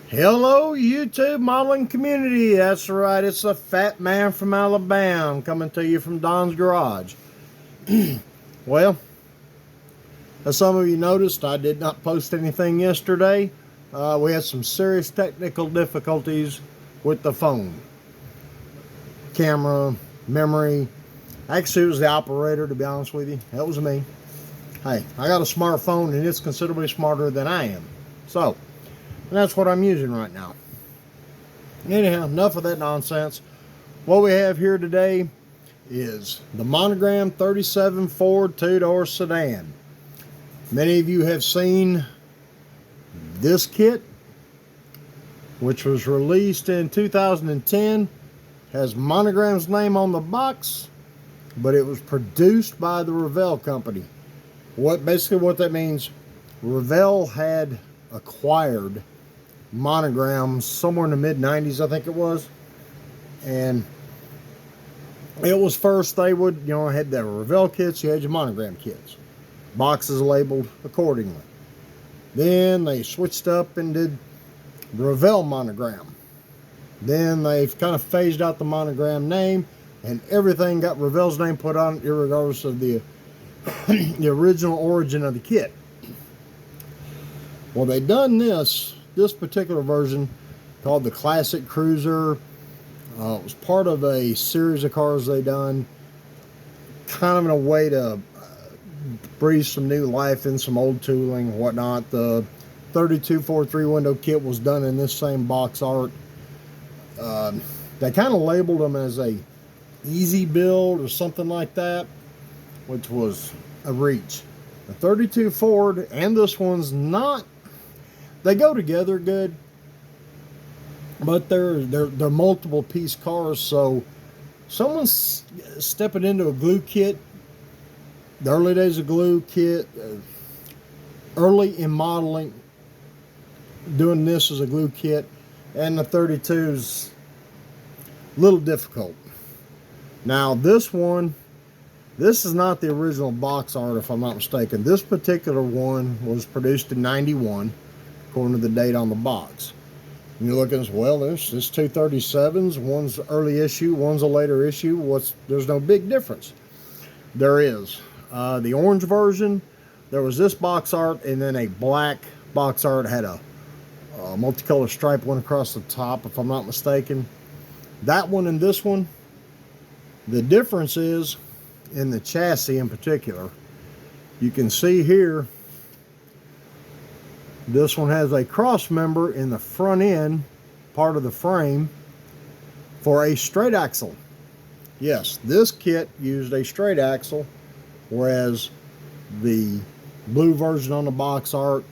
Hello, YouTube modeling community. That's right, it's the Fat Man from Alabama coming to you from Don's Garage. Well, as some of you noticed, I did not post anything yesterday. We had some serious technical difficulties with the phone. Camera, memory. Actually, it was the operator, to be honest with you. That was me. Hey, I got a smartphone and it's considerably smarter than I am. So, and that's what I'm using right now. Anyhow, enough of that nonsense. What we have here today is the Monogram 37 Ford Tudor sedan. Many of you have seen this kit, which was released in 2010. Has Monogram's name on the box, but it was produced by the Revell company. What that means, Revell had acquired Monograms somewhere in the mid-90s, I think it was, and it was first they would, had the Revell kits, you had your Monogram kits, boxes labeled accordingly. Then they switched up and did the Revell Monogram. Then they've kind of phased out the Monogram name, and everything got Revell's name put on it, regardless of the the original origin of the kit. Well, they done this particular version called the Classic Cruiser. It was part of a series of cars they done, kind of in a way to breathe some new life in some old tooling and whatnot. The 32 Ford 3-window kit was done in this same box art. They kind of labeled them as a easy build or something like that, which was a reach. The 32 Ford and this one's not, they go together good, but they're multiple piece cars. So someone's stepping into a glue kit, the early days of glue kit, early in modeling, doing this as a glue kit, and the 32's a little difficult. Now this one, this is not the original box art, if I'm not mistaken. This particular one was produced in '91, according to the date on the box. And you're looking as well, there's 2 37s, one's early issue, one's a later issue. There's no big difference. There is. The orange version, there was this box art, and then a black box art had a multicolor stripe went across the top, if I'm not mistaken. That one and this one, the difference is in the chassis in particular. You can see here, this one has a cross member in the front end part of the frame for a straight axle. Yes, this kit used a straight axle, whereas the blue version on the box art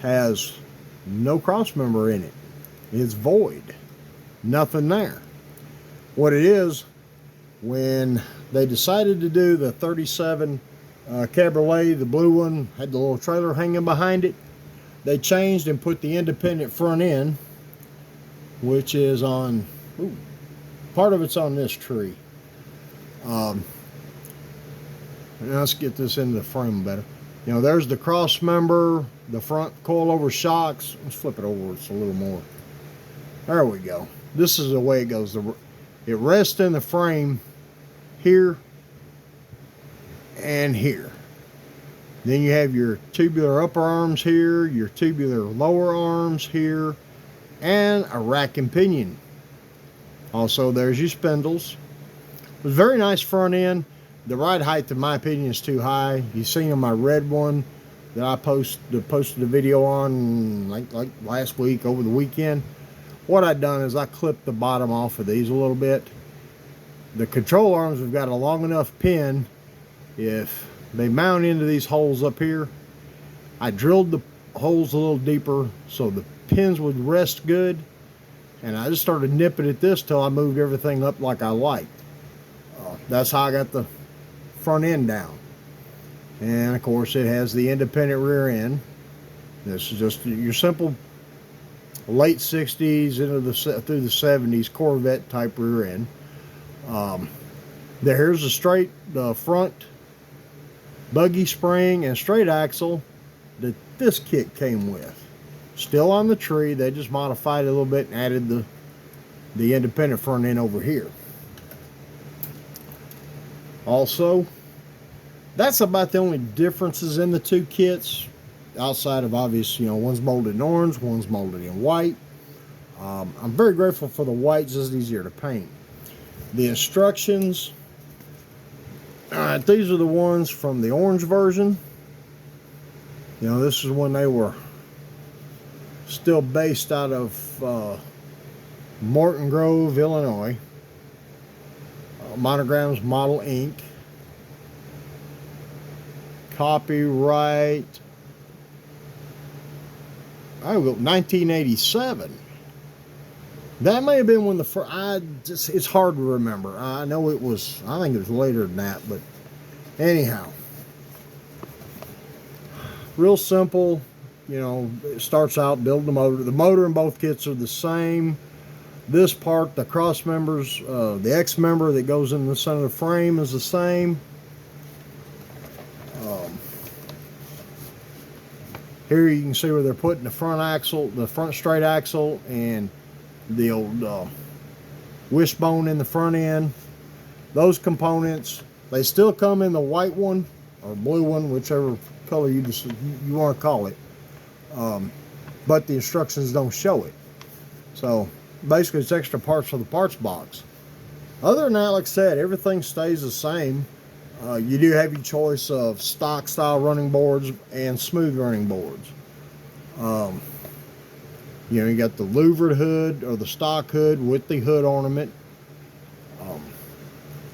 has no cross member in it. It's void. Nothing there. What it is, when they decided to do the 37 Cabriolet, the blue one had the little trailer hanging behind it, they changed and put the independent front end, which is on, part of it's on this tree. Let's get this into the frame better. There's the cross member, the front coilover shocks. Let's flip it over just a little more. There we go. This is the way it goes. It rests in the frame here and here. Then you have your tubular upper arms here, your tubular lower arms here, and a rack and pinion. Also, there's your spindles. It was a very nice front end. The ride height, in my opinion, is too high. You've seen on my red one that I posted a video on like last week, over the weekend. What I've done is I clipped the bottom off of these a little bit. The control arms have got a long enough pin. If they mount into these holes up here, I drilled the holes a little deeper so the pins would rest good, and I just started nipping at this till I moved everything up like I liked. That's how I got the front end down. And of course it has the independent rear end. This is just your simple late 60s through the 70s Corvette type rear end. Here's a straight front buggy spring and straight axle that this kit came with. Still on the tree. They just modified it a little bit and added the independent front end over here. Also, that's about the only differences in the two kits, outside of obvious, one's molded in orange, one's molded in white. I'm very grateful for the white, just easier to paint. The instructions, alright, these are the ones from the orange version. This is when they were still based out of Morton Grove, Illinois. Monograms, Model Inc. Copyright, 1987. That may have been when it's hard to remember. I think it was later than that, but anyhow. Real simple, it starts out, build the motor. The motor in both kits are the same. This part, the cross members, the X member that goes in the center of the frame is the same. Here you can see where they're putting the front axle, the front straight axle, and the old wishbone in the front end. Those components, they still come in the white one or blue one, whichever color you want to call it. But the instructions don't show it. So basically it's extra parts for the parts box. Other than that, like I said, everything stays the same. You do have your choice of stock style running boards and smooth running boards. You got the louvered hood or the stock hood with the hood ornament.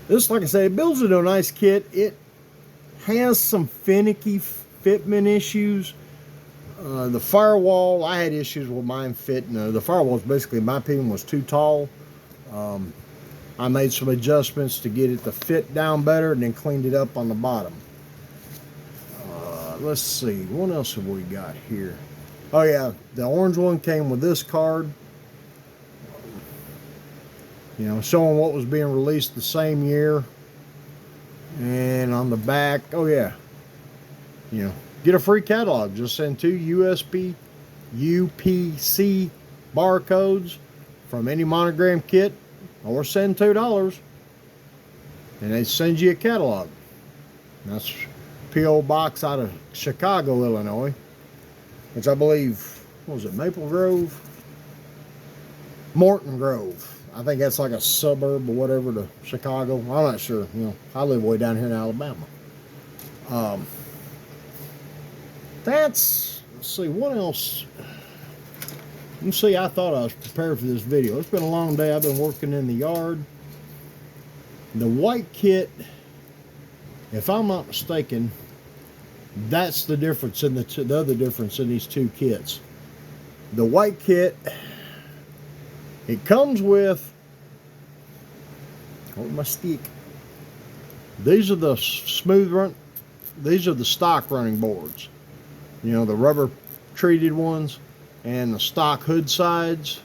This, like I said, it builds into a nice kit. It has some finicky fitment issues. The firewall, I had issues with mine fitting. The firewall was basically, in my opinion, was too tall. I made some adjustments to get it to fit down better and then cleaned it up on the bottom. Let's see, what else have we got here? Oh yeah, the orange one came with this card. Showing what was being released the same year. And on the back, oh yeah, get a free catalog. Just send 2 USB UPC barcodes from any Monogram kit, or send $2 and they send you a catalog. That's P.O. Box out of Chicago, Illinois, which I believe, what was it, Maple Grove? Morton Grove. I think that's like a suburb or whatever to Chicago. I'm not sure. I live way down here in Alabama. Let's see, what else? You see, I thought I was prepared for this video. It's been a long day. I've been working in the yard. The white kit, if I'm not mistaken, that's the difference in the other difference in these two kits. The white kit, it comes with, hold my stick. These are the these are the stock running boards. The rubber treated ones. And the stock hood sides,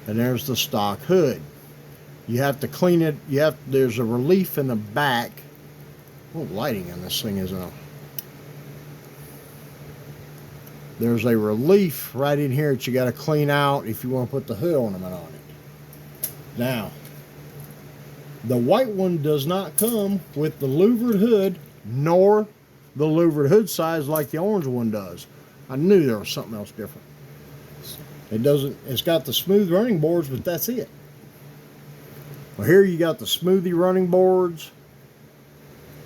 and there's the stock hood. You have to clean it. There's a relief in the back. What lighting on this thing is on? There's a relief right in here that you got to clean out if you want to put the hood ornament on it. Now, the white one does not come with the louvered hood, nor the louvered hood sides like the orange one does. I knew there was something else different. It's got the smooth running boards, but that's it. Well, here you got the smoothie running boards.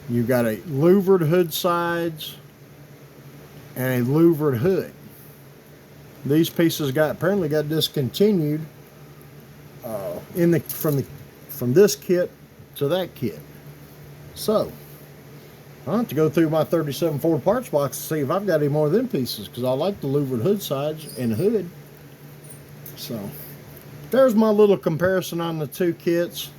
You've got a louvered hood sides and a louvered hood. These pieces apparently got discontinued from this kit to that kit. So I'll have to go through my 37 Ford parts box to see if I've got any more of them pieces, because I like the louvered hood sides and hood. So there's my little comparison on the two kits.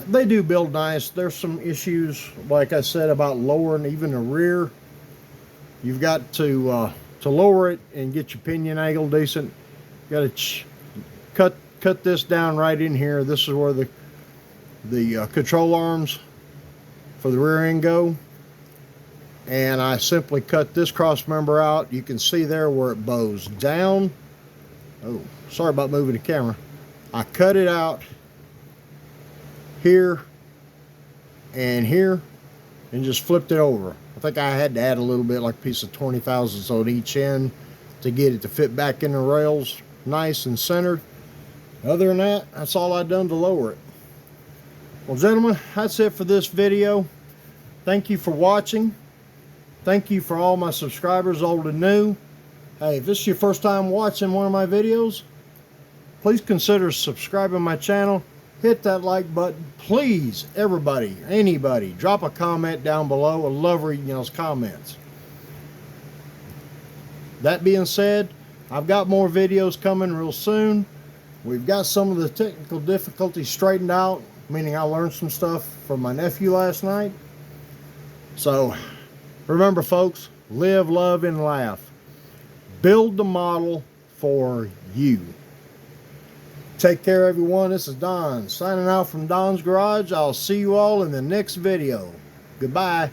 They do build nice. There's some issues, like I said, about lowering even the rear. You've got to lower it and get your pinion angle decent. You got to cut this down right in here. This is where the control arms for the rear end go, and I simply cut this cross member out. You can see there where it bows down. Oh, sorry about moving the camera. I cut it out here and here and just flipped it over. I think I had to add a little bit, like a piece of 20 thousandths on each end to get it to fit back in the rails nice and centered. Other than that, that's all I've done to lower it. Well, gentlemen, that's it for this video. Thank you for watching. Thank you for all my subscribers, old and new. Hey, if this is your first time watching one of my videos, please consider subscribing my channel. Hit that like button. Please, everybody, anybody, drop a comment down below. I love reading y'all's comments. That being said, I've got more videos coming real soon. We've got some of the technical difficulties straightened out, meaning I learned some stuff from my nephew last night. So, remember folks, live, love, and laugh. Build the model for you. Take care, everyone. This is Don, signing out from Don's Garage. I'll see you all in the next video. Goodbye.